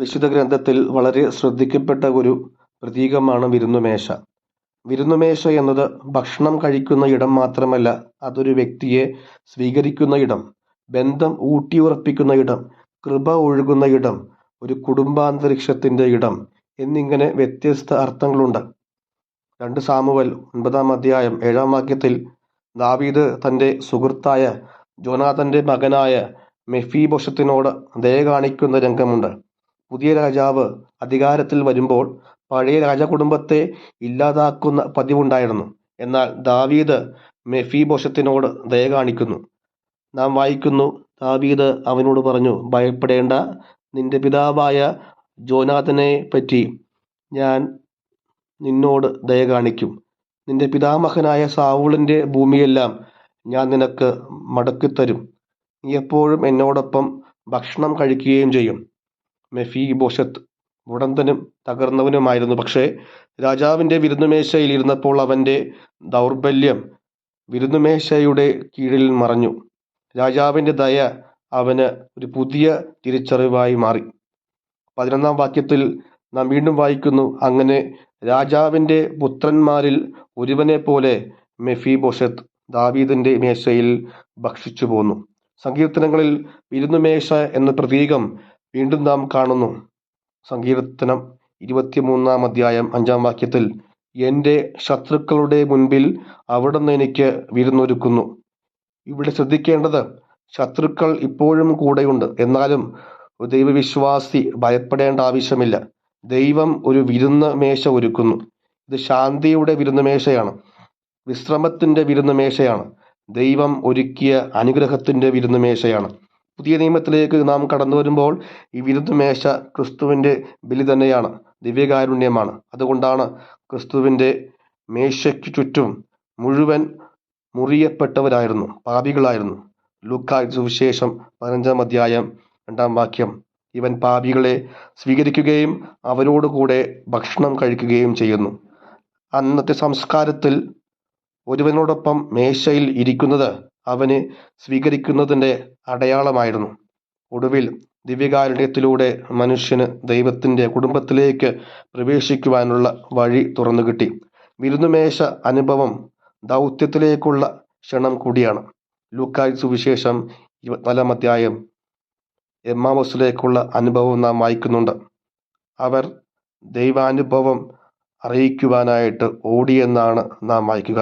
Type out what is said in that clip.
വിശുദ്ധ ഗ്രന്ഥത്തിൽ വളരെ ശ്രദ്ധിക്കപ്പെട്ട ഒരു പ്രതീകമാണ് വിരുന്നുമേശ. വിരുന്നുമേശ എന്നത് ഭക്ഷണം കഴിക്കുന്ന ഇടം മാത്രമല്ല, അതൊരു വ്യക്തിയെ സ്വീകരിക്കുന്ന ഇടം, ബന്ധം ഊട്ടിയുറപ്പിക്കുന്ന ഇടം, കൃപ ഒഴുകുന്ന ഇടം, ഒരു കുടുംബാന്തരീക്ഷത്തിന്റെ ഇടം എന്നിങ്ങനെ വ്യത്യസ്ത അർത്ഥങ്ങളുണ്ട്. 2 സാമുവേൽ 9 അധ്യായം 7 വാക്യത്തിൽ ദാവീദ് തന്റെ സുഹൃത്തായ ജോനാഥന്റെ മകനായ മെഫീബോശത്തിനോട് ദയ കാണിക്കുന്ന രംഗമുണ്ട്. പുതിയ രാജാവ് അധികാരത്തിൽ വരുമ്പോൾ പഴയ രാജകുടുംബത്തെ ഇല്ലാതാക്കുന്ന പതിവുണ്ടായിരുന്നു. എന്നാൽ ദാവീദ് മെഫീബോശത്തിനോട് ദയ കാണിക്കുന്നു. നാം വായിക്കുന്നു, ദാവീദ് അവനോട് പറഞ്ഞു, ഭയപ്പെടേണ്ട, നിന്റെ പിതാവായ ജോനാഥനെ പറ്റി ഞാൻ നിന്നോട് ദയ കാണിക്കും. നിന്റെ പിതാമഹനായ സാവൂളിന്റെ ഭൂമിയെല്ലാം ഞാൻ നിനക്ക് മടക്കിത്തരും. നീ എപ്പോഴും എന്നോടൊപ്പം ഭക്ഷണം കഴിക്കുകയും ചെയ്യും. മെഫീബോശത്ത് മുടന്തനും തകർന്നവനുമായിരുന്നു. പക്ഷേ രാജാവിന്റെ വിരുന്നുമേശയിൽ ഇരുന്നപ്പോൾ അവന്റെ ദൗർബല്യം വിരുന്നുമേശയുടെ കീഴിൽ മറഞ്ഞു. രാജാവിന്റെ ദയ അവന് ഒരു പുതിയ തിരിച്ചറിവായി മാറി. 11 വാക്യത്തിൽ നാം വീണ്ടും വായിക്കുന്നു, അങ്ങനെ രാജാവിന്റെ പുത്രന്മാരിൽ ഒരുവനെ പോലെ മെഫീബോശത്ത് ദാവീദിന്റെ മേശയിൽ ഭക്ഷിച്ചു പോന്നു. സങ്കീർത്തനങ്ങളിൽ വിരുന്നുമേശ എന്ന പ്രതീകം വീണ്ടും നാം കാണുന്നു. സങ്കീർത്തനം 23 അധ്യായം 5 വാക്യത്തിൽ, എന്റെ ശത്രുക്കളുടെ മുൻപിൽ അവിടുന്ന് എനിക്ക് വിരുന്നൊരുക്കുന്നു. ഇവിടെ ശ്രദ്ധിക്കേണ്ടത്, ശത്രുക്കൾ ഇപ്പോഴും കൂടെയുണ്ട്. എന്നാലും ഒരു ദൈവവിശ്വാസി ഭയപ്പെടേണ്ട ആവശ്യമില്ല. ദൈവം ഒരു വിരുന്ന് മേശ ഒരുക്കുന്നു. ഇത് ശാന്തിയുടെ വിരുന്നുമേശയാണ്, വിശ്രമത്തിന്റെ വിരുന്നുമേശയാണ്, ദൈവം ഒരുക്കിയ അനുഗ്രഹത്തിന്റെ വിരുന്നുമേശയാണ്. പുതിയ നിയമത്തിലേക്ക് നാം കടന്നു വരുമ്പോൾ ഈ വിരുന്നുമേശ ക്രിസ്തുവിന്റെ ബലി തന്നെയാണ്, ദിവ്യകാരുണ്യമാണ്. അതുകൊണ്ടാണ് ക്രിസ്തുവിന്റെ മേശയ്ക്ക് ചുറ്റും മുഴുവൻ മുറിയപ്പെട്ടവരായിരുന്നു, പാപികളായിരുന്നു. ലൂക്കായുടെ സുവിശേഷം 15 അധ്യായം 2 വാക്യം, ഇവൻ പാപികളെ സ്വീകരിക്കുകയും അവരോടുകൂടെ ഭക്ഷണം കഴിക്കുകയും ചെയ്യുന്നു. അന്നത്തെ സംസ്കാരത്തിൽ ഒരുവനോടൊപ്പം മേശയിൽ ഇരിക്കുന്നത് അവന് സ്വീകരിക്കുന്നതിന്റെ അടയാളമായിരുന്നു. ഒടുവിൽ ദിവ്യകാരുണ്യത്തിലൂടെ മനുഷ്യന് ദൈവത്തിന്റെ കുടുംബത്തിലേക്ക് പ്രവേശിക്കുവാനുള്ള വഴി തുറന്നു കിട്ടി. വിരുന്നുമേശ അനുഭവം ദൗത്യത്തിലേക്കുള്ള ക്ഷണം കൂടിയാണ്. ലൂക്കായുടെ സുവിശേഷം 24 അധ്യായം എമ്മാവൂസിലേക്കുള്ള അനുഭവം നാം വായിക്കുന്നുണ്ട്. അവർ ദൈവാനുഭവം അറിയിക്കുവാനായിട്ട് ഓടിയെന്നാണ് നാം വായിക്കുക.